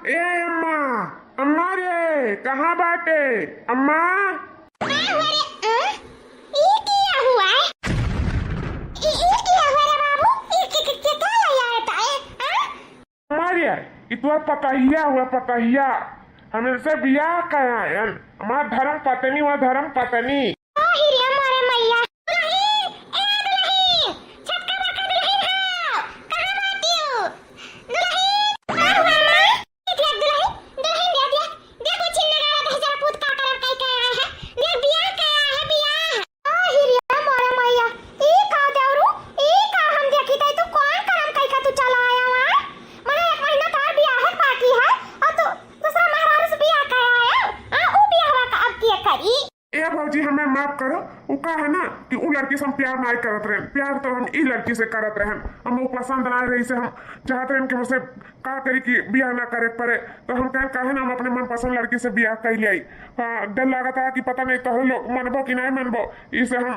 ए अम्मा, अम्मा रे कहाँ बाटे अम्मा? अम्मा रे इतना पतहिया हुआ पतहिया हमेशा बियाह करायन हमार धर्म पत्नी व धर्म पत्नी। भौजी हमें माफ करो वो का है ना कि वो लड़की से हम प्यार नहीं करत रहे, प्यार तो हम ई लड़की से करत रहे, हम वो पसंद ना रही से हम चाहते रहे कि मुझसे का करी कि बियाह ना करे पड़े, तो हम कहे ना हम अपने मन पसंद लड़की से बियाह कर लिया। हाँ डर लगा था कि पता नहीं तोहरे लोग मनबो कि नहीं मनबो, इसे हम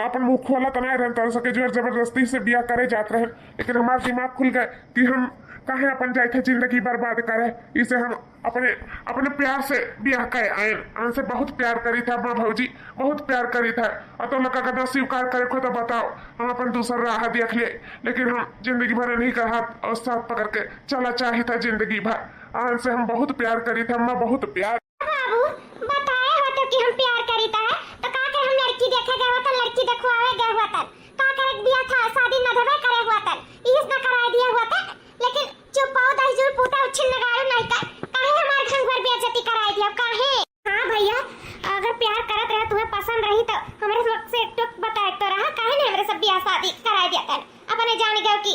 अपन मुँह खोला तो नहीं रहे तो सके जोर जबरदस्ती से बियाह करे जाते रहे, लेकिन हमारा दिमाग खुल गए कि हम कहे अपन जाए थे जिंदगी बर्बाद करे, इसे हम अपने अपने प्यार से ब्याह करे आए हमसे बहुत प्यार करी था माँ भौजी, बहुत प्यार करी था और तुम लोग अगर स्वीकार करे को तो बताओ हम अपन दूसरा राह देख लिए, लेकिन हम जिंदगी भर नहीं का हाथ और साथ पकड़ के चला चाहे था जिंदगी भर, आन से हम बहुत प्यार करी था माँ, बहुत प्यार। बाबू बताए हो तो कि हम प्यार करी था तो का कर हम लड़की देखे गए होता, लड़की देखवावे गए होता, का कर बियाह था शादी न धबे करे होता, इस न कराए दिया होता, लेकिन चुपाओ दहजूर पूता उछिन नगाड़ो नहीं का काहे हमार घर घर बेइज्जती कराई दिया काहे? हां भैया अगर प्यार करत रहे तुम्हें पसंद रही तो हमरे वक्त से टुक बताए तो रहा काहे ने हमरे सब बियाह शादी कराई दिया कर अपने जान गयो कि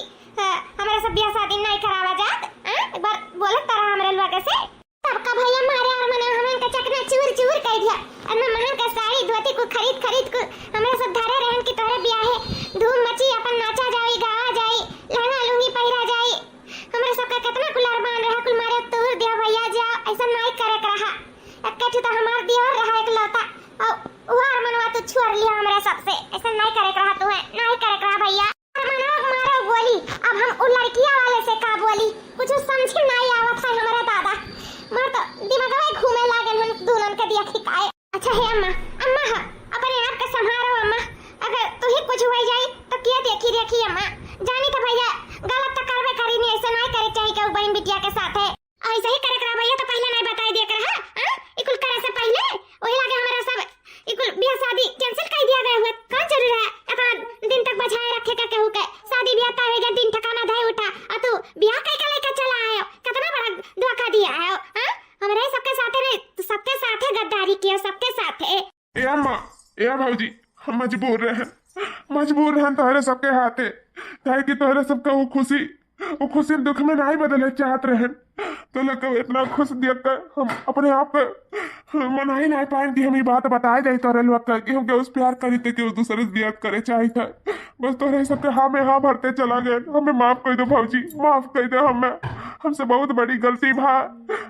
हमरे सब बियाह शादी नहीं करावा जात एक बार बोलत रहा हमरे लोग से सबका भैया मारे और मने हमन का चकना चूर चूर कर दिया और मैं महन का साड़ी धोती को खरीद खरीद को हमरे सब धरे रहन की तोरे बियाह है धूम मची अपन नाचा जाई गावा जाई लहंगा लुंगी पहिरा जाई हमरे सबका कितना कुलार बांध रहा कुल मारे तोड़ दिया भैया जा ऐसा नहीं करे रहा एक तो हमार दिया रहा एक लौता और वो मनवा तो छोड़ लिया हमरे सबसे ऐसा नहीं करे रहा तू है नहीं करे रहा भैया मनवा मारो बोली अब हम उन लड़कियां वाले से का बोली कुछ समझ नहीं आवत है हमारा दादा मर तो दिमाग में घूमे लागल हम दोनों के दिया खिकाए। अच्छा है अम्मा अम्मा हा अपने आप का संभालो अम्मा अगर तू ही कुछ हो जाए तो क्या देखी देखी अम्मा जानी तो भैया गलत तो करबे करी नहीं ऐसा नहीं करे चाहिए कि बहन बिटिया के साथ है ऐसा ही करे करा भैया तो पहले नहीं बताई दे कर हां इकुल करे से पहले वही लगे हमारा सब इकुल बियाह शादी कैंसिल कर दिया गया हुआ कौन जरूर है अपना दिन तक बचाए रखे का कहू के शादी ब्याह का हो दिन ठिकाना धाय उठा और तू बियाह कई का लेकर चला आयो कितना बड़ा धोखा दिया है हां हमारे सबके साथ रे सबके साथ गद्दारी किया सबके साथ है। ए अम्मा ए भौजी हम मजबूर रहे तोहरे सबके हाथे काहे कि तोहरे सबका वो खुशी दुख में नहीं बदले चाहत रहे तो लोग इतना खुश देख कर हम अपने आप को मना ही नहीं पाए कि हम ये बात बताए जाए तोहरे लोग का कि हम उस प्यार करी थे कि उस दूसरे से बियाह करे चाहिए था, बस तोहरे सबके हाँ में हाँ भरते चला गए। हमें माफ कर दो भौजी, माफ कर दो हमें, हमसे बहुत बड़ी गलती भा,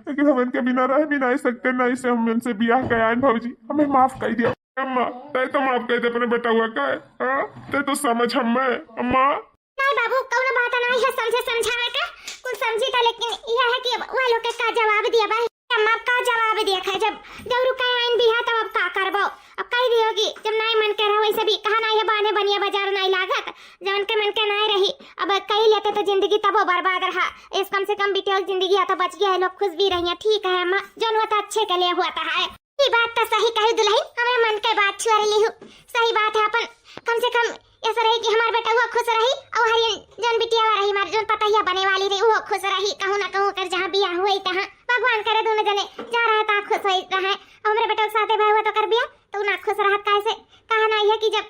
लेकिन हम इनके बिना रह भी नहीं सकते ना इसे हम इनसे बियाह कराए भौजी, हमें माफ कर दिया। अम्मा तय तो माफ कर दे अपने बेटा हुआ का है तय तो समझ हमें अम्मा। नहीं बाबू कौन बात नहीं है समझावे का कुछ समझी था, लेकिन यह है कि वो लोग का जवाब दिया भाई अम्मा का जवाब दिया है जब रुका आइन बिहा तब अब का करबो अब कह दियोगी जब नहीं मन कर वैसे भी कहा नहीं है बाने बनिया बाजार नहीं लागत जब उनके मन के नहीं रही अब कह लेते तो जिंदगी तब बर्बाद रहा, इस कम से कम बिटिया जिंदगी तो बच गया है, लोग खुश भी रही है। ठीक है अम्मा जो हुआ अच्छे के लिए हुआ है, ये बात तो सही कही दुल्हन हमें मन के बात छुआ ली हूँ, सही बात है अपन कम से कम ऐसा रही कि हमारा बेटा हुआ खुश रही और हरी जन बिटिया रही हमारे जो पतहिया बने वाली रही वो खुश रही, कहूँ ना कहूँ कर जहाँ बियाह हुई तहाँ भगवान करे दोनों जने जा रहा था खुश हो रहा है, हमारे बेटा के साथ भाई हुआ तो कर बिया तो ना खुश रहा कैसे कहा ना है कि जब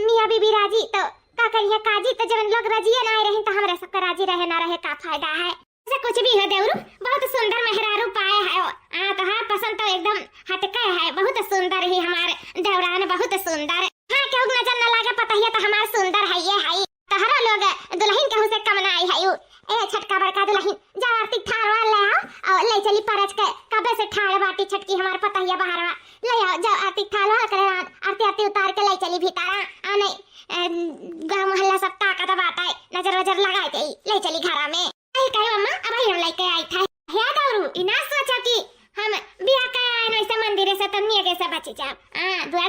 मियाँ बीबी राजी तो का करिए काजी तो जब लोग राजी ना रहे तो हमारे सबका राजी रहे ना रहे का फायदा है, ऐसा कुछ भी है देवरू बहुत सुंदर मेहरारू पाए है तो हाँ पसंद तो एकदम हटके है, बहुत सुंदर ही हमारे देवरान बहुत सुंदर हाँ क्यों नजर न लगे पतहिया तो हमार सुंदर है ये है तहरा लोग दुल्हन कहू से कम नहीं है ए छटका बड़का दुल्हन जा आरती ठाड़वा ले आओ और ले चली परच के कबे से ठाड़ बाटी छटकी हमार पतहिया बहारवा ले आओ जा आरती ठाड़वा करे आरती आरती उतार के ले चली भीतर आ नहीं गांव मोहल्ला सब ताकत बात है नजर वजर लगाए दे ले चली घरा में आई कहे मम्मा अब हम लेके आई था याद और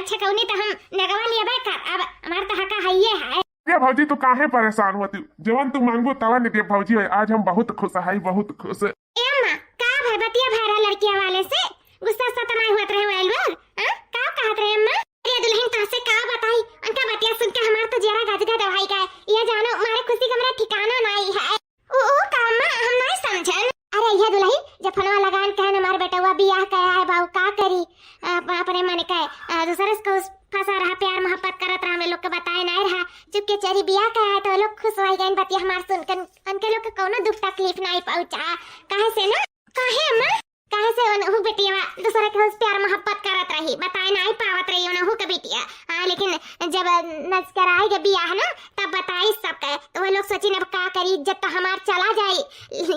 छकौनी तो हम लगवा लिया बे कर। अब हमार तो हका हइये है। ये भौजी तू काहे परेशान होती, जवन तू मांगबो तवा नहीं दे भौजी। आज हम बहुत खुश है, बहुत खुश। ए अम्मा का भाई बतिया भरा लड़किया वाले से गुस्सा सतना हुआ रहे वाले लोग। हां का कहत रहे अम्मा? अरे दुल्हन तो से का बताई, उनका बतिया सुन के हमार तो जरा गजगा दवाई का ये जानो मारे खुशी का मेरा ठिकाना नहीं है। ओ का अम्मा हम नहीं समझन। अरे ये दुल्हन जब फनवा लगान कहन हमार बेटवा बियाह कया है बाऊ का करी अपने मन के दूसरे को फंसा रहा, प्यार मोहब्बत करत रहा, हमें लोग के बताए नहीं रहा, चुपके चरी बियाह कया है तो लोग खुश हो गए। बतिया हमार सुनकर उनके लोग के कोनो दुख तकलीफ नहीं पहुंचा। काहे से ना काहे अम्मा काहे से उनहु बेटिया दूसरे के प्यार मोहब्बत करत रही, बताए नहीं पावत रही उनहु के बेटिया। हां लेकिन जब नच कर आएगा बियाह ना तब बताई सबके तो वो लोग सोची ना का करी, इज्जत तो हमार चला जाई।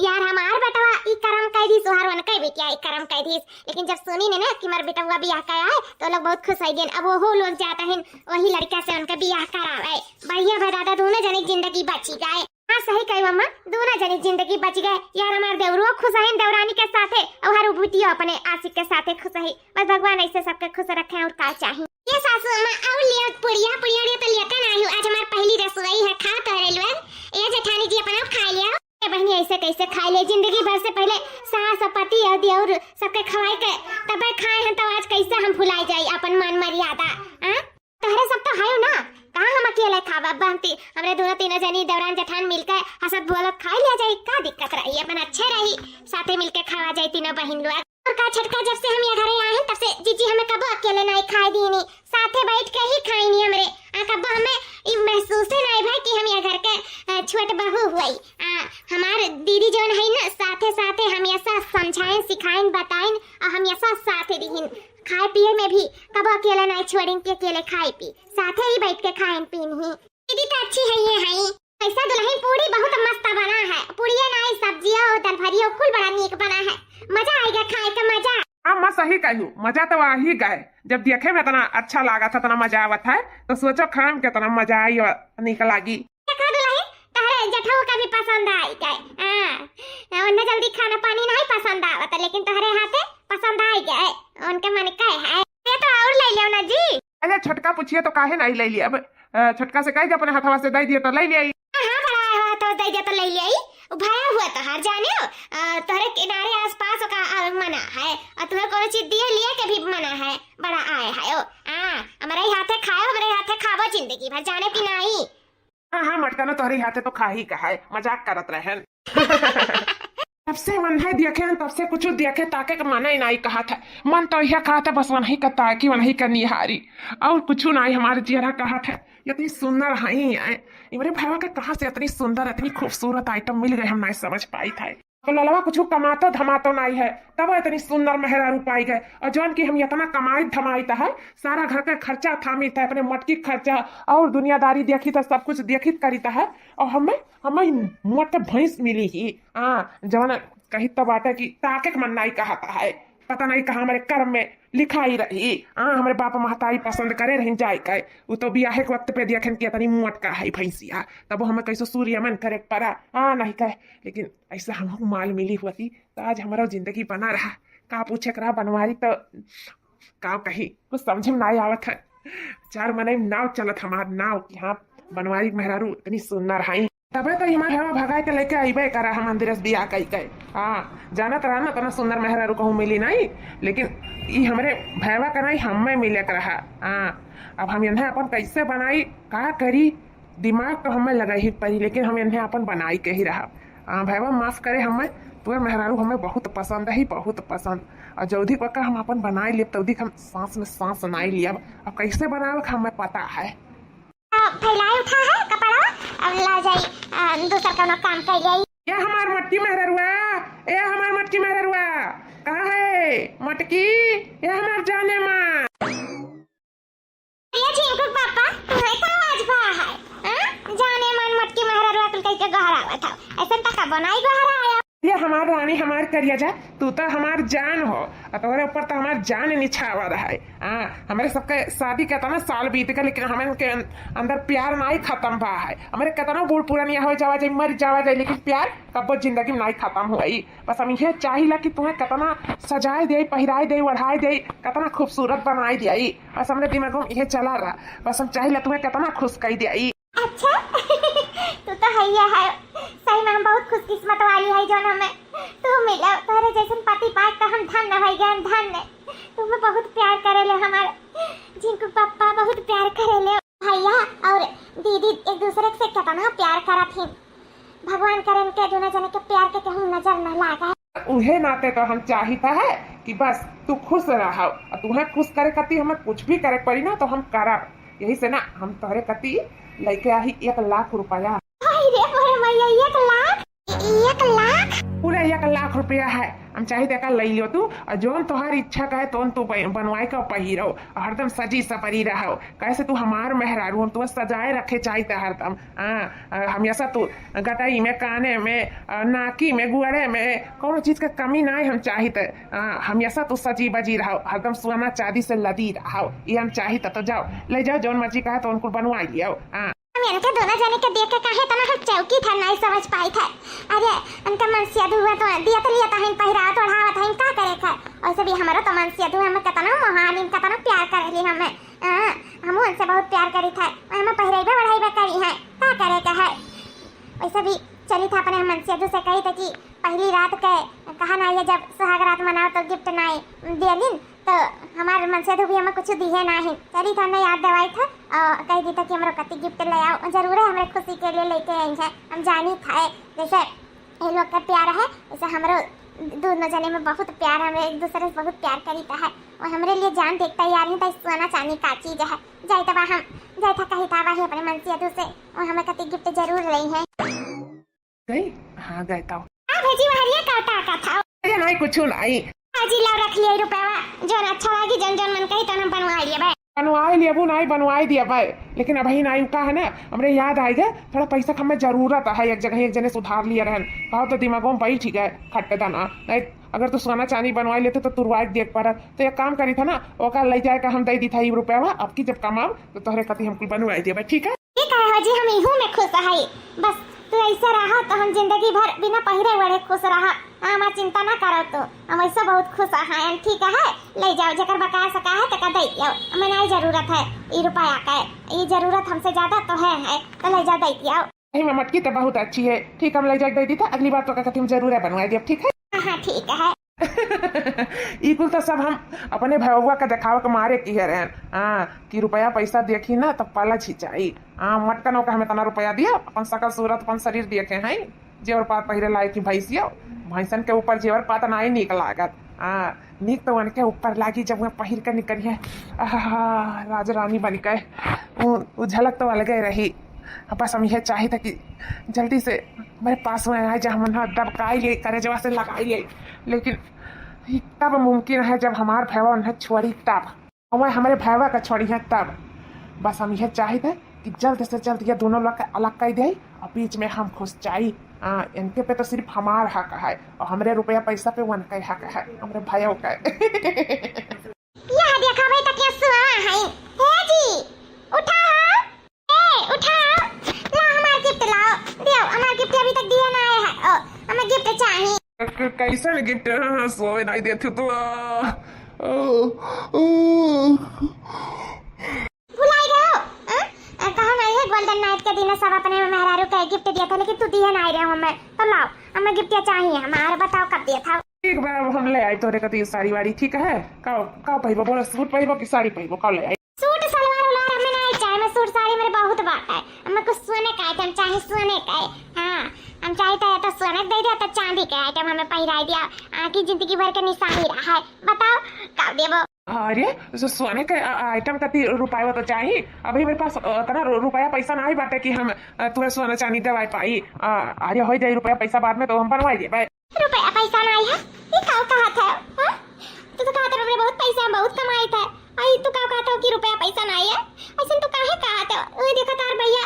यार हमार बेटवा ई करम कह दी सुहार वन के बेटिया ई करम कह दी। लेकिन जब सुनी ने ना कि मार बेटवा बियाह कया है तो लोग बहुत खुश हो गए। अब वो लोग जाता है वही लड़का से उनका बियाह करावे। बढ़िया भाई दादा दोनों जने जिंदगी बची गए। हाँ सही कही मम्मा, दोनों जने जिंदगी बच गए। यार हमार देवरो खुश है देवरानी के साथे और हर बुटिया अपने आशिक के साथे खुश है। बस भगवान ऐसे सबके खुश रखे और का चाहिए। ये सासू अम्मा और लिया पुड़िया तो लेकर आई हूं। आज हमार पहली रसोई है, खा करे लोग। ये जेठानी जी अपना खा लिया। ये बहनी ऐसे कैसे खा ले, जिंदगी भर से पहले सास पति और देवर सबके खवाए के तब खाए हैं तो आज कैसे हम भुलाई जाई अपन मान मर्यादा। हां तोहरे सब तो है ना, कहां हम अकेले खावा बनती। हमरे दोनों तीनों जनी देवरान जेठान मिलकर हसत बोलत खा लिया जाए, का दिक्कत रही, अपन अच्छे रही, साथे मिलके खावा जाए तीनों बहन लोग। और का छटका जब से हम यहाँ घरे आए हैं तब से जीजी हमें कबो अकेले नहीं खाई दी नहीं, साथे बैठ के ही खाई नहीं हमरे। कबो हमें महसूस ही नहीं भाई कि हम ये घर के छोट बहू हुई। हमार दीदी जोन है ना साथे साथे हम ऐसा समझाएं सिखाएं बताएं और हम ऐसा साथे रहिन। खाए पिए में भी कबो अकेले नहीं छोड़ें के अकेले खाए पी, साथे ही बैठ के खाएं पीन ही। दीदी तो अच्छी है ये है। ऐसा दुल्हन पूरी बहुत मस्त बना है, पूड़िया नहीं सब्जियां और दाल भरिया कुल बड़ा नीक बना है। मजा आएगा खाए का मजा। मैं सही कहूँ, मजा तो आ ही गए। जब देखे में इतना अच्छा लगा था, इतना मजा आवत है तो सोचो खाए में कितना मजा आई और निक लागी। जठाओ का भी पसंद आई गए। उन्हें जल्दी खाना पानी नहीं पसंद आवत लेकिन तोहरे हाथे पसंद आई गए। उनके मन का है ये तो और ले लियो ना जी। अरे छोटका पूछिए तो काहे नहीं ले लिया। अब छोटका से कह अपने हाथवा से दे दिए तो ले लिया। हां बड़ा हुआ तो दे दिया तो ले लिया। भाया हुआ तो हर जाने तोहरे किनारे आसपास का मना है और तुम्हें कोनो चीज दिए लिए के भी मना है। बड़ा आए है ओ हमारे हाथे खाओ, हमारे हाथे खावो जिंदगी भर जाने की नहीं। हाँ मटका तोहरे हाथे तो खा ही का है, मजाक करत रहे। तब से मन है देखे तब से कुछ देखे ताके का मन ही नहीं कहा था। मन तो यह कहा था बस वही का ताकि वही का निहारी और कुछ नहीं। हमारे चेहरा कहा था इतनी सुंदर है ही है। मेरे भाई का कहाँ से इतनी सुंदर इतनी खूबसूरत आइटम मिल गए हम नहीं समझ पाई था। तो ललवा कुछ कमातो धमातो नहीं है तब इतनी सुंदर मेहरारू पाई गए। और जौन की हम इतना कमाई धमाईता है, सारा घर का खर्चा थामी था, अपने मटकी खर्चा और दुनियादारी देखी था, सब कुछ देखित करीता है। और हमें मोटे भैंस मिली ही जौन कही तो बात है कि ताके मन नहीं कहता है। पता नहीं कहा हमारे कर्म में लिखा ही रही। हमारे बाप महताई पसंद करे रही जाए का वो तो बियाह के वक्त पे देखे कि इतनी मोटका है भैंसिया, तब हमें कैसे सूर्यमन करे पड़ा नहीं कहे। लेकिन ऐसा हमको माल मिली होती तो आज हमारा जिंदगी बना रहा। का पूछे करा बनवारी तो का कही कुछ समझ में नहीं आवत है। चार मने नाव चलत हमार नाव की हाँ बनवारी मेहरारू इतनी सुंदर है। तबे तो हमारे हवा भगाए के लेके अबे करा हम मंदिर बियाह कई कई। जाना तो ना तना सुंदर मेहरारू कहूँ मिली नहीं, लेकिन ये हमारे भैवा का नहीं हमें मिले कर रहा। अब हम इन्हें अपन कैसे बनाई का करी दिमाग तो हमें लगा ही पड़ी, लेकिन हम इन्हें अपन बनाई के ही रहा। भैवा माफ करे हमें पूरा मेहरारू हमें बहुत पसंद है, बहुत पसंद। और जौधी पक्का हम अपन बनाए लिए तौधी हम सांस में सांस नहीं लिया। अब कैसे बनावे हमें पता है। फैलाई उठा है कपड़ा अब ला जाई दूसरा कोनो काम कर जाई। ये हमार मटकी मेहरुआ, ये हमार मटकी मेहरुआ कहाँ है मटकी, ये हमार जाने मां। ये चिंकू पापा तुम्हें का आवाज बा है जाने मन मटकी मेहरुआ कुल कह के गहरा था ऐसा तक बनाई गहरा आया। ये हमार रानी हमार करिया जा, तू तो हमार जान हो और तोहरे ऊपर तो हमार जान निछावा रहा है। हमारे सबके शादी के तना साल बीत गए लेकिन हमें के अंदर प्यार नहीं खत्म बा है। हमारे कितना बूढ़ पुरानिया हो जावा जाए मर जावा जाए लेकिन प्यार कबो जिंदगी में नहीं खत्म हुई। बस हम ये चाहिए कि तुम्हें कितना सजाए दे, पहिराए दे, ओढ़ाए दे, कितना खूबसूरत बनाई दिया। बस हमने दिमाग में ये चला रहा, बस हम चाहिए तुम्हें कितना खुश कर दिया। अच्छा तू तो है सही में हम बहुत खुशकिस्मत वाली है जो हमें तू मिला। तोरे जैसन पति पाक तो हम धन्य है ज्ञान धन्य। तुम्हें बहुत प्यार करेले हमारे जिनको पापा बहुत प्यार करेले भैया और दीदी एक दूसरे से कितना प्यार करत ही। भगवान करन के दोनों जने के प्यार के कहूं नजर न लागा। उहे नाते तो हम चाहता है कि बस तू खुश रहा और तुम्हें खुश करे कती हमें कुछ भी करे पड़ी ना तो हम करब। यही से ना हम तोहरे कती लेके आई 1 लाख रुपया। अरे मैया 1 लाख 1 लाख पूरा 1 लाख रुपया है। हम चाहिए का ले लियो तू और जोन तुम्हार इच्छा का है तो तू बनवाए का पहिरो हरदम सजी सपरी रहो। कैसे तू हमार मेहरारू हम तुम्हें सजाए रखे चाहिए हरदम। हमेशा तू गटाई में, काने में, नाकी में, गुआड़े में कोनो चीज का कमी ना हम चाहिए। हमेशा तू सजी बजी रहो, हरदम सोना चांदी से लदी रहो। ये हम चाहिए तो जाओ ले जाओ जोन मर्जी का है तो उनको बनवा लियो। मेरे के दोनों जने के देख के कहे तना हम चौकी था नहीं समझ पाई था। अरे उनका मनसिया हुआ तो दिया तो लिया था हम पहिरा तो ओढ़ावा था हम का करे था। ऐसे भी हमारा तो मनसिया हुआ हम कितना महान हम कितना प्यार करेली हमें। हम उनसे बहुत प्यार करी था हमें पहिराइबा बढ़ाइबा करी है का करे का है। वैसे भी चली था अपने मनसिया से कही था कि पहली रात के कहा ना ये जब सुहाग रात मनाओ तो गिफ्ट नहीं दियलिन तो हमारे मन से तो भी हमें कुछ दिए नहीं। चली था हमें याद दवाई था और कह दी था कि हमारे कति गिफ्ट ले आओ जरूर है हमें खुशी के लिए लेके आई है। हम जानी था जैसे ये लोग का प्यार है वैसे हमारे दोनों जने में बहुत प्यार हमें एक दूसरे से बहुत प्यार करीता है और हमारे लिए जान देखता यार नहीं था सोना चांदी का चीज है। जाए तब हम जाए था कही था वही अपने मन से से और हमें कति गिफ्ट जरूर ली है। गई हाँ गए तो भेजी वहरिया का था नहीं कुछ नहीं हाजी लाओ रख लिया रुपया जो अच्छा लगी जन जन मन कही तो हम बनवा लिए भाई बनवाई लिया वो नहीं बनवाई दिया भाई। लेकिन अभी नहीं का है ना हमरे याद आई गए थोड़ा पैसा का हमें जरूरत है। एक जगह एक जने सुधार लिया रहन कहा तो दिमागों में बैठ गए खट्टे दाना नहीं। अगर तू सोना चांदी बनवाई लेते तो तुरवाई देख पा तो एक काम करी था ना ओका ले जाए का हम दे दी था ये रुपया अब की जब कमाओ तो तोहरे कति हमको बनवाई दिया भाई। ठीक है हाजी हम इहू में खुश है बस तू ऐसा रहा तो हम जिंदगी भर बिना पहिरे वड़े खुश रहा। हमार चिंता ना करो तो हम ऐसा बहुत खुश हैं। ठीक है ले जाओ जकर बकाया सका है तो दे दियो हमें नहीं जरूरत है ये रुपया का ये जरूरत हमसे ज्यादा तो है तो ले जाओ दे दियो। मैं मटकी तो बहुत अच्छी है। ठीक हम ले जाके दे दी था अगली बार तो कहती हम जरूर है बनवाई दिया। ठीक है हाँ ठीक है कुल तो सब हम अपने भैया का दिखावा के मारे की है कि रुपया पैसा देखी ना तो पाला छिचाई। मटकनों का हमें तना रुपया दिया अपन सकल सूरत अपन शरीर देखे हैं जेवर पात पहिरे लाए की भैंसिया भैंसन के ऊपर जेवर पात नहीं निक लागत। निक तो उनके ऊपर लागी जब वह पहिर कर निकली है राजा रानी बन गए झलक तो अलग रही। बस हम यह चाहिए था कि जल्दी से मेरे पास में आए जब हम दबकाई ले करे जब से लगाई ले। लेकिन तब मुमकिन है जब हमारे भैया उन्हें छोड़ी तब और हमारे भैया का छोड़ी है तब। बस हम यह चाहिए थे कि जल्द से जल्द ये दोनों लोग अलग कर दे और बीच में हम खुश जाए। इनके पे तो सिर्फ हमारा हक है और हमारे रुपया पैसा पे उनका हक है हमारे भैया का। यहाँ देखा भाई तक सुआ है हे जी उठाओ उठाओ ला हमारा गिफ्ट लाओ दियो हमारा गिफ्ट अभी तक दिया ना आया है हमें गिफ्ट चाहिए। कैसा गिफ्ट सोए नहीं देती तो भुलाई गए हो कहा नहीं है गोल्डन नाइट के दिन सब अपने मेहरारू का गिफ्ट दिया था लेकिन तू दिया नहीं रहे हमें तो लाओ हमें गिफ्ट चाहिए हमारे बताओ कब दिया था। एक बार हम ले आए तोरे कती साड़ी वाड़ी। ठीक है का पहिबो बोलो सूट पहिबो कि साड़ी पहिबो का ले आई। सूट सलवार उलार हमें नहीं चाहिए मैं सूट साड़ी मेरे बहुत बात है हमें कुछ सोने का आइटम चाहिए सोने का। हाँ हम चाहते हैं तो सोने दे दिया तो चांदी का आइटम हमें पहिरा दिया आगे जिंदगी भर के निशानी रहा है बताओ कब देबो। अरे तो सोने के आइटम कती रुपया तो चाहिए अभी मेरे पास इतना रुपया पैसा नहीं बाटे कि हम तुम्हें सोना चांदी दवाई पाई। अरे हो जाए रुपया पैसा बाद में तो हम बनवाई दे भाई। रुपया पैसा नहीं है ये कहा था तू तो कहता मेरे बहुत पैसा बहुत कमाई था आई तू का कहता हो कि रुपया पैसा नहीं है ऐसे तो काहे कहत हो ओए देखा तार भैया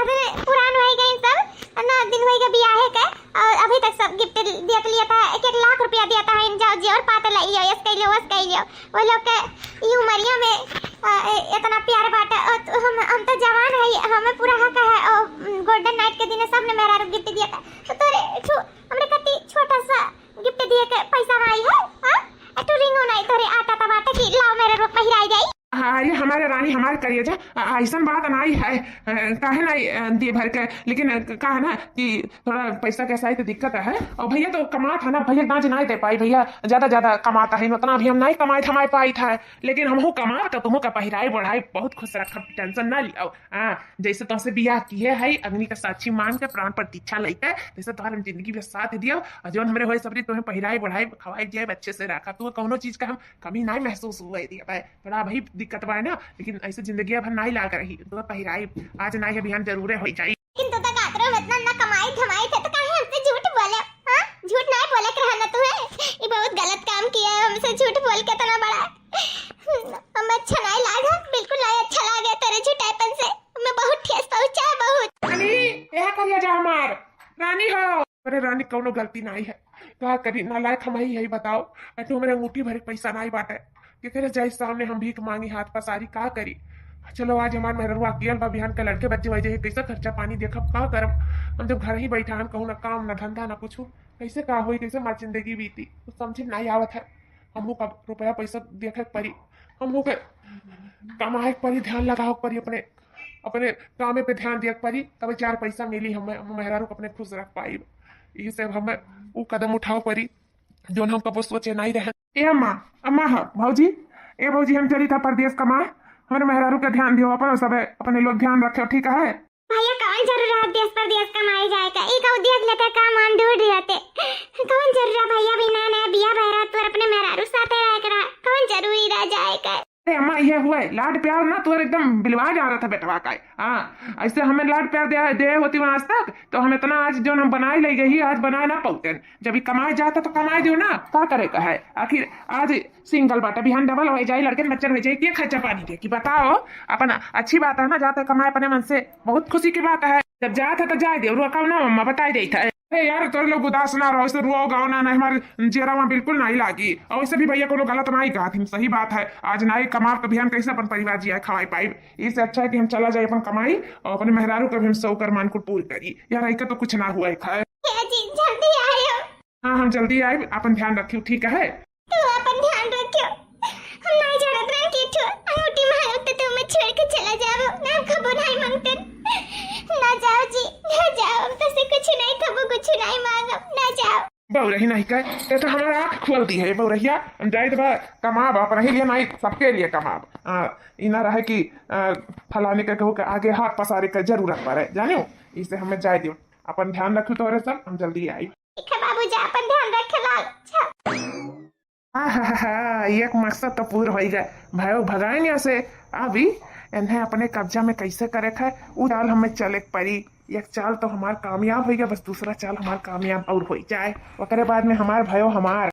अबे पुरान हो गए सब ना दिन हो गया बियाह के और अभी तक सब गिफ्ट दिया लिया था 1 लाख रुपया दिया था इन जाओ जी और पाते लइयो यस कइलो वस कइलो वो लोग के ई उमरिया में इतना प्यार बाटा हम तो जवान है हमें पूरा हक है और गोल्डन नाइट के दिन सबने मेरा गिफ्ट दिया था तो तोरे हमरे कति छोटा सा गिफ्ट दिए के पैसा नहीं है हां एटू रिंग नहीं तोरे आता था बाटा कि लाओ मेरे रूप पहिराई जाई। अरे हमारे रानी हमारे करिए जा ऐसा बात नहीं है काहे नहीं दिए भर के लेकिन कहा ना कि थोड़ा पैसा कैसा है तो दिक्कत है और भैया तो कमाता है ना भैया ना नहीं दे पाई भैया ज्यादा कमाता है उतना भी हम नहीं कमाए थमाए पाई था लेकिन हमहू कमा तो तुमको का पहिराई बढ़ाई बहुत खुश रखा टेंशन ना लिया जैसे तुमसे बियाह किए है अग्नि का साक्षी मान के प्राण प्रतीक्षा लेके जैसे तुम्हारे जिंदगी में साथ दियो और जो हमारे हो सबरी तुम्हें पहिराई बढ़ाई खवाई जाए अच्छे से रखा तो कोनो चीज का हम कमी नहीं महसूस हुआ दिया थोड़ा भाई दिक्कत बा ना लेकिन ऐसे जिंदगी अब नहीं लाग रही तो पहिराई आज नहीं है बिहान जरूर हो जाए लेकिन तो तक आतरो में इतना ना कमाई धमाई थे तो काहे हमसे झूठ बोले हां झूठ नहीं बोले के रहना तू है ये बहुत गलत काम किया है हमसे झूठ बोल के इतना बड़ा हमें अच्छा नहीं लगा बिल्कुल नहीं अच्छा लगा तेरे झूठापन से मैं बहुत ठेस पहुंचा बहुत रानी यह करिया जा हमार रानी हो अरे रानी कोनो गलती नहीं है क्या करी नालायक हम ही बताओ तो मेरे अंगूठी भरे पैसा नहीं बाटे कि करे जाए सामने हम भीख मांगी हाथ पसारी का करी चलो आज हमारे मेहरवा कियल बा बिहान के लड़के बच्चे वजह कैसे खर्चा पानी देखब का करब हम जब घर ही बैठा हम कहूँ ना काम ना धंधा ना कुछ कैसे का हुई कैसे हमारी जिंदगी बीती तो समझ नहीं आवत है हमहू का रुपया पैसा देखे पड़ी हमहू के कमाए पड़ी ध्यान लगाओ पड़ी अपने कामे पे ध्यान दिया पड़ी तब 4 पैसा मिली हमें मेहरारू को अपने खुश रख पाई ये सब हमें वो कदम उठाओ पड़ी जो हम कबो सोचे नहीं रहे ए अम्मा भौजी हम चली था परदेश कमाए हमारे मेहरारू का ध्यान दियो अपन सब अपने लोग ध्यान रखे ठीक है भैया कौन जरूर है देश परदेश कमाए जाएगा एक उद्योग लेकर काम आन ढूंढ रहते कौन जरूर है भैया बिना नया बिया बहरा तो अपने मेहरारू साथे रह कर कौन जरूरी रह जाएगा अरे अम्मा ये हुआ लाड प्यार ना तो एकदम बिलवा जा रहा था बेटवा का ऐसे हमें लाड प्यार दे होती वहां आज तक तो हम इतना आज जो हम बनाए ले गई आज बनाए ना पाते जब भी कमाए जाता तो कमाए दो ना क्या करेगा है आखिर आज सिंगल बाटा बिहान डबल हो जाए लड़के मच्छर हो जाए क्या खर्चा पानी दे कि बताओ अपना अच्छी बात है ना जाते कमाए अपने मन से बहुत खुशी की बात है जब जाता तो जाए दे रुआ ना मम्मा बताई देता है अरे यार तोरे लोग उदास ना रहो ऐसे रुआ गाओ ना हमारे चेहरा वहाँ बिल्कुल नहीं लागी और वैसे भी भैया को गलत नहीं कहा थी सही बात है आज नहीं कमा तो बिहान कैसे अपन परिवार जिया खवाई पाई इससे अच्छा है कि हम चला जाए अपन कमाई और अपने मेहरारू का भी हम सौ कर मान को पूरी करी यार ऐसा तो कुछ ना हुआ है जल्दी आयो हाँ हम जल्दी आए अपन ध्यान रखियो ठीक है तू अपन ध्यान रखियो हम नहीं जानत रहे कि तू अंगूठी मांगो तो तुम छोड़ के चला जाओ ना खबर नहीं मांगते ना जाओ जी ना जाओ हम तो से कुछ नहीं खबो कुछ नहीं मांगो ना जाओ बहुरही नहीं कहे ये तो हमारा आँख खोल दी है बहुरहिया हम जाए तो कमाब अपने ही लिए नहीं सबके लिए कमाब इना रहे कि फलाने के कहू के आगे हाथ पसारे के जरूरत पड़े जानो इसे हमें जाए दियो अपन ध्यान रखू तो सब हम जल्दी आई ठीक है बाबू जा अपन ध्यान रख लाल एक मकसद तो पूरा हो गया भाई भगाए यहाँ से अभी इन्हें अपने कब्जा में कैसे करे है वो चाल हमें चले पड़ी एक चाल तो हमार कामयाब हो गया बस दूसरा चाल हमार कामयाब और हो जाए ओकरे बाद में हमार भयो हमार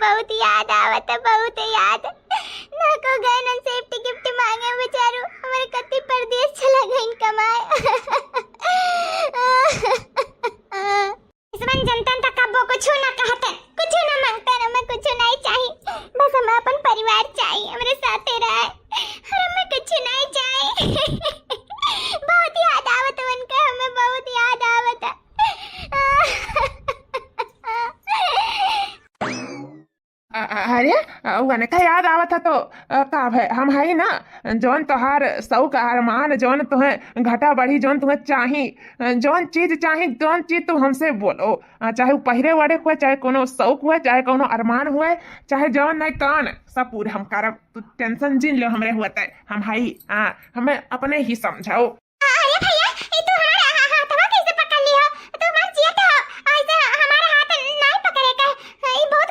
बहुत याद आवत बहुत याद ना को गए न सेफ्टी गिफ्ट मांगे बेचारू हमारे कति परदेश चला गई कमाए इसमें जनता तक कबो कुछ ना कहते कुछ ना मांगते हमें कुछ नहीं चाहिए बस हमें अपन परिवार चाहिए हमारे साथ रहे और हमें कुछ नहीं चाहिए बहुत याद आवत उनके हमें बहुत याद आवत अरे उन्हें का याद आवत है तो का है हम है ना जौन तोहार शौक अरमान जौन तुम्हें घटा बढ़ी जौन तुम्हें चाही जौन चीज चाही जौन चीज तुम हमसे बोलो चाहे वो पहिरे वड़े हुए चाहे कोनो शौक हुए चाहे कोनो अरमान हुए चाहे जौन नहीं कौन सब पूरे हम करब तू टेंशन जिन लो हमरे हुआ हम है हमें अपने ही समझाओ अरे भैया ये तो हमारा हाथवा कैसे पकड़ लिया तो हमार जिया तो ऐसे हमारा हाथ नहीं पकड़े का ये बहुत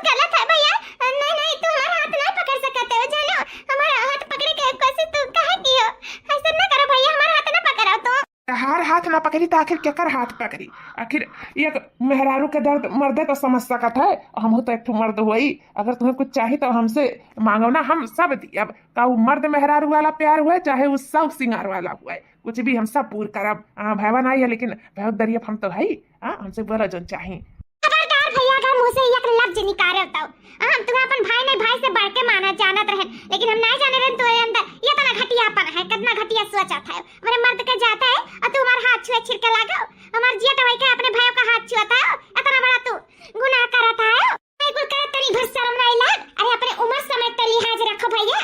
तो आखिर केकर हाथ पकड़ी। आखिर एक मेहरारू के दर्द मर्दे तो समझ सकत है, हम तो एक ठो मर्द हुई। अगर तुम्हें कुछ चाहिए तो हमसे मांगो ना, हम सब दियब। का वो मर्द मेहरारू वाला प्यार हुआ चाहे वो सब सिंगार वाला हुआ है, कुछ भी हम सब पूर करब। भैया नहीं है लेकिन भैया दरियब हम तो है। हमसे बोला जो चाहिए। खबरदार भैया, अगर मुंह से एक लफ्ज निकाले होता हम तुम्हें अपन भाई नहीं, भाई से बढ़ के माना जानत रहे, लेकिन हम नहीं जाने रहे तो अंदर ये तना घटियापन है, कितना घटिया सोचा था। हमारे मर्द के जाता है और तू हमारा हाथ छुए छिड़के लगाओ। हमार जिया तो के अपने भाइयों का हाथ छुआता है, इतना बड़ा तू गुनाह करता है। बिल्कुल करे तनी भर शर्म नहीं लग। अरे अपने उम्र समय पे लिहाज रखो भैया।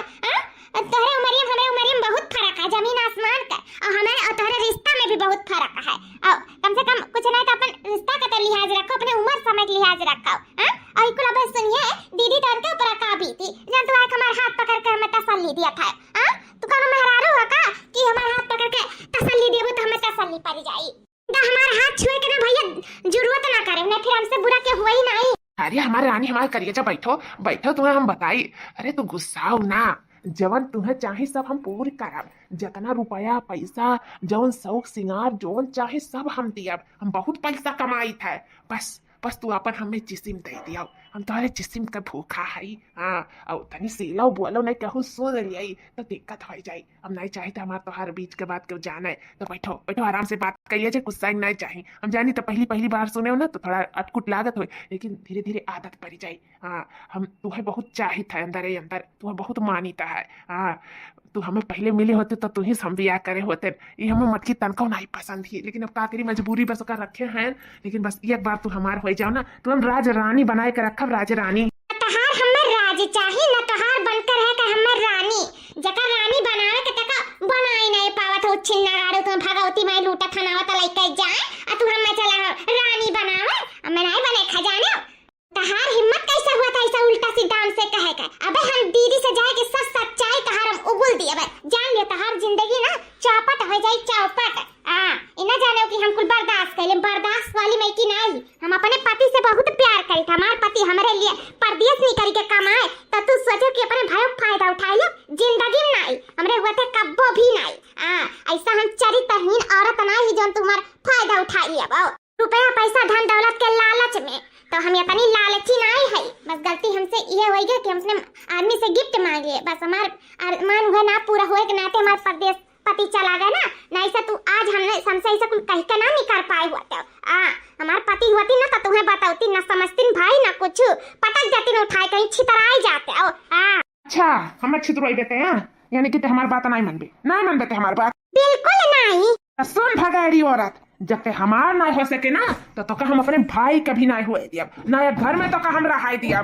तोहरे उमरियम हमारे उमरियम बहुत फर्क है, जमीन आसमान का। और हमारे और तोहरे रिश्ता में भी बहुत फर्क है। और कम से कम कुछ नहीं तो अपन रिश्ता का तो लिहाज रखो, अपने उम्र समय का लिहाज रखो। और इकुल अब सुनिए, दीदी तो उनके ऊपर का भी थी जब तू आके हमारे हाथ पकड़ के हमें तसल्ली दिया था। तू कौन मेहरारू हो का कि हमारे हाथ पकड़ के तसल्ली दिए तो हमें तसल्ली पड़ जाई। तो हमारे हाथ छुए के ना भैया जरूरत ना करे, नहीं फिर हमसे बुरा के हुआ ही नहीं। अरे हमारे रानी हमारे करिए, जब बैठो बैठो तुम्हें हम बताई। अरे तू गुस्साओ ना, जवन तुम्हें चाहे सब हम पूरी करब। जितना रुपया पैसा जवन शौक सिंगार जवन चाहे सब हम दियब। हम बहुत पैसा कमाई था, बस बस तू अपन हमें जिस्म दे दिया। हम तुम्हारे जिस्म का भूखा है। और तनी सीलो बोलो नहीं कहूँ सुन लिया तो दिक्कत हो जाए। हम नहीं चाहते हमारे तुम्हारे बीच के बात क्यों जाना है। तो बैठो बैठो आराम से बात करिए, गुस्सा नहीं चाहिए। हम जानी तो पहली पहली बार सुने हो ना तो थोड़ा अटकुट लागत हो, लेकिन धीरे धीरे आदत पड़ जाए। हम तुम्हें बहुत चाहिए था, अंदर ही अंदर तुम्हें बहुत मानीता है। तू हमें पहले मिले होते तो तू ही हम बिया करे होते। ये हमें मटकी तनका नहीं पसंद ही, लेकिन अब का करी मजबूरी बस कर रखे हैं। लेकिन बस एक बार तू हमार हो जाओ ना, तू हम राज रानी बनाए के रखब। राज रानी तहार हमें राज चाहिए ना, तहार बनकर है का हमें रानी। जका रानी बनावे के तका बनाई नहीं पावत हो। छिन्ना गाड़ो तुम भगवती मैं लूटा थनावत लइके जाए आ तू हमें चला रानी बनावे। हमें नहीं बने खजाना। तहार हिम्मत कैसे हुआ था ऐसा उल्टा सीधा हमसे कहे का। अबे हम दीदी से जाए कि सच सच्चाई तहार हम उगल दिए। बे जान लियो तहार जिंदगी ना चौपट हो जाए, चौपट। इना जानो कि हम कुल बर्दाश्त कर ले, बर्दाश्त वाली मैं की नहीं। हम अपने पति से बहुत प्यार करी था। हमार पति हमारे लिए परदेश नहीं करी के कमाए तो तू सोचो कि अपने भाई फायदा उठा ले। जिंदगी में नहीं हमरे हुए थे कब्बो भी नहीं। ऐसा हम चरित्रहीन औरत नहीं जो तुम्हार फायदा उठा लिया। रुपया पैसा धन दौलत के लालच में तो हम इतनी लालची नहीं है। बस गलती हमसे ये हुई कि हम अपने आदमी से गिफ्ट मांग लिए। बस हमार अरमान हुए ना पूरा हुए के नाते हमारे परदेश पति चला गया ना। नहीं से तू आज हमने हमसे ऐसा कुछ कह के ना निकाल पाए हुआ तो हमारे पति होती ना तो तुम्हें बताती ना, समझती भाई ना कुछ पटक जाती ना, उठाए कहीं छितराई जाते हो। अच्छा हम छितराई देते हैं, यानी कि हमारी बात नहीं मन बेते हमारी बात बिल्कुल नहीं। सुन भगाड़ी औरत, जब तक हमार ना हो सके ना तो हम अपने भाई कभी नहीं हुए दिया ना, घर में तो हम रहा दिया।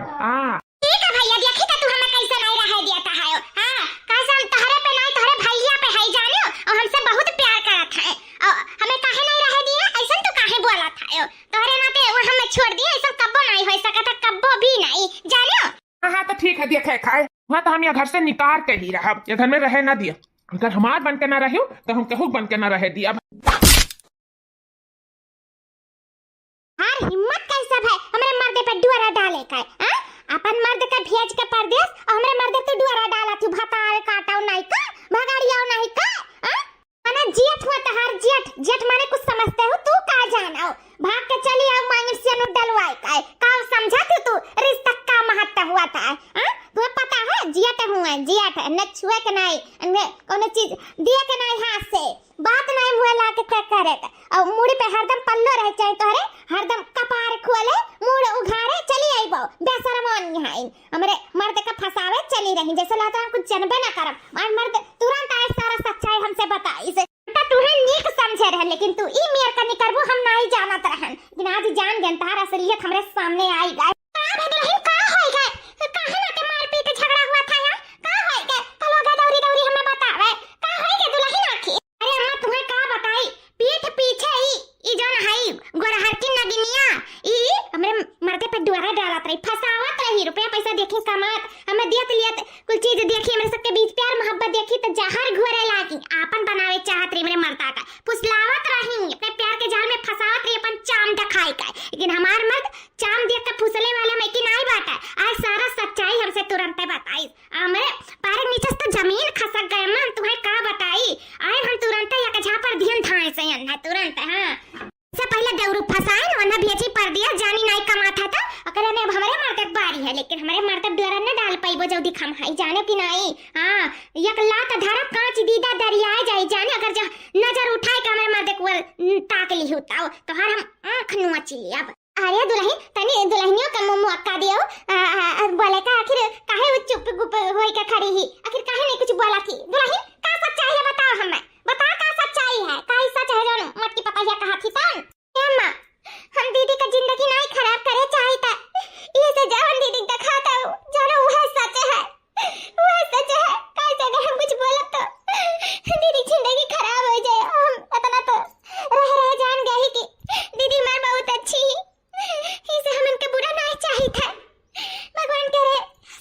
ठीक है भैया, देखी तो तू हमें कैसे नहीं रहा दिया था। कैसे हम तहरे पे नहीं तहरे भैया पे है जानो, और हमसे बहुत प्यार करत है। और हमें काहे नहीं रह दिया ऐसा तू काहे बोला था। तोहरे नाते वो हमें छोड़ दिया, ऐसा कब्बो नहीं हो सकता, कब्बो भी नहीं जानो। हाँ तो ठीक है, देखे खाए वहाँ तो हम ये घर से निकाल के ही रहा, ये घर में रहे ना दिया। अगर हमार बन के ना रहे तो हम कहूँ बन के ना रहे दिया। हिम्मत कैसा है हमारे मर्द पे डुआरा डाले का। अपन मर्द का भेज के परदेश और हमारे मर्द पे डुआरा डाला तू भतार काटाओ नहीं का, भगाड़ियाओ नहीं का। माने जेठ हुआ तहार जेठ, जेठ माने कुछ समझते हो तू का जानो। भाग के चली आओ मांगे से नु डलवाए का समझा तू रिश्ता का महत्व हुआ था। तुम्हें पता है जेठ हुआ जेठ न छुए के नहीं, ने कोनो चीज दिए के नहीं हाथ से, बात नहीं मुंह ला के करे और मुड़ी पे हरदम पल्लो रह चाहे तोरे, हरदम कपार खोले मुड़ उघारे चली आइबो बेशरमन है। हमरे मर्द का फसावे चली रही जैसे लाता हम कुछ जनबे ना करब। और मर्द तुरंत आए सारा सच्चाई हमसे बताई से तुहे नीक समझे रहे, लेकिन तू ई मेर का निकरबो हम नहीं जानत रहन। लेकिन आज जान गन तारा असलियत हमरे सामने आई गए। का भदरही का होई गए, काहे ना के मार पीट झगड़ा हुआ था यार, का होई गए कलोगा दौरी दौरी हमें बतावे का होई गए दुल्हन आखी। अरे अम्मा तुम्हें का बताई, पीठ पीछे ई जोन हई गोरहर की नगिनिया ई हमरे मर्दे पे डुआरा डालत रही, फसावत रही, रुपया पैसा देखी कमात हमें दियत लियत कुल चीज देखी, हमरे सबके बीच प्यार मोहब्बत देखी तो जहर घोरे लागी आपन बनावे चाहत रही। मेरे मर्दा का फुसलावत रही, अपने प्यार के जाल में फसावत रही, अपन चाम दिखाई का। लेकिन हमार मर्द चाम देख के फुसले वाले में की नहीं बात है। आज सारा सच्चाई हमसे तुरंत बताई। मेरे पैर नीचे तो जमीन खसक गए। मैं तुम्हें का बताई, आए हम तुरंत या के पर ध्यान थाए से तुरंत। लेकिन हमारे मर्द डरा न डाल पाइबो जल्दी खम हाई जाने कि नहीं। हां एक लात धरा कांच दीदा दरिया जाई जाने अगर जा नजर उठाए के हमारे मर्द को ताक ली होता तो हर हम आंख नुआ चिली अब। अरे दुल्हन तनी दुल्हनियों का मुंह अक्का दियो बोले का आखिर काहे चुप गुप होई के खड़ी ही आखिर काहे नहीं कुछ बोला थी दुल्हन का सच्चाई है बताओ हमें बता का सच्चाई है का सच है जो मटकी पता है कहा थी तन अम्मा हम दीदी का जिंदगी नहीं खराब करे चाहता ये से जवन दीदी दिखाता जानो वो सच है कैसे अगर हम कुछ बोला तो दीदी जिंदगी खराब हो जाए हम इतना तो रह जान गए कि दीदी मार बहुत अच्छी इसे हम इनके बुरा नहीं चाहिए था भगवान करे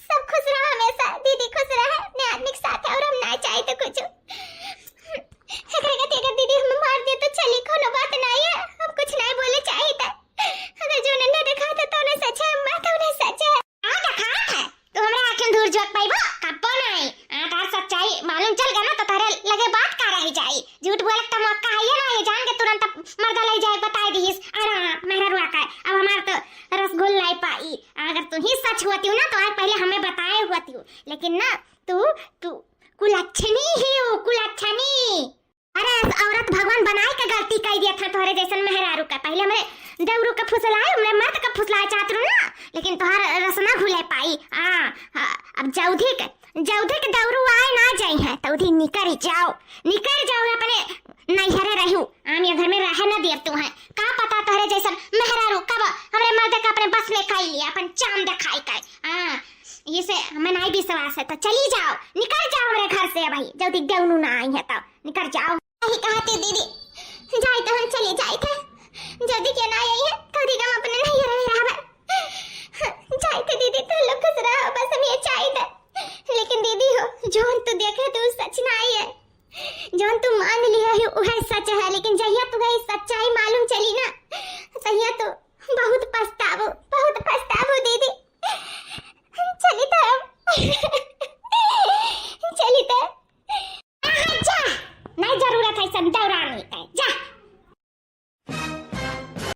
सब खुश रहो हमेशा दीदी खुश रहे अपने आदमी के साथ और हम नहीं चाहिए तो कुछ अगर दीदी हमें मार दे तो चली कोनो बात नहीं है हम कुछ नहीं बोले चाहिए था अगर जो ने देखा था तो उन्हें सच है मैं तो उन्हें सच है आ देखा है तो हमरा आंखें दूर जोत पाइबो कप्पो नहीं तार सच्चाई मालूम चल गया ना तो तारे लगे बात का रही जाई झूठ बोले तो मौका है ना ये जान के तुरंत मर्दा ले जाए बता दीस अरे मेहरा रुआ का अब हमार तो रसगुल्ला लाई पाई अगर तू ही सच होती ना तो आज पहले हमें बताए होती लेकिन ना तू कुलच्छनी ही हो कुलच्छनी। अरे औरत भगवान बनाए का गलती कर दिया था तोहरे जैसन मेहरारू का पहले हमरे देवरू का फुसलाए हमरे मर्द का फुसलाए चाहत रू ना लेकिन तोहर रसना भूले पाई अब जौधी के देवरू आए ना जाई है तो उधी निकर जाओ अपने नैहरे रहू आम ये घर में रह ना दिया तू है का पता तोहरे जैसन मेहरारू कब हमरे मर्द का अपने बस में खाई लिया अपन चाम दिखाई कर ये से हमें नहीं विश्वास है तो चली जाओ निकल जाओ मेरे घर से भाई जल्दी देवनू ना आई है तो निकल जाओ ही कहते दीदी जाए तो हम चले जाए थे जल्दी क्या ना आई है तो दीदी हम अपने नहीं रह जाए थे दीदी तो लोग खुश रहो बस हम ये चाहिए लेकिन दीदी हो जोन तू देखे तो सच ना आई है जोन तू मान लिया है वह सच है लेकिन जहिया तुम्हें सच्चाई मालूम चली ना तहिया तो बहुत पछतावो दीदी चली तो नहीं जरूरत है सब दौरान जा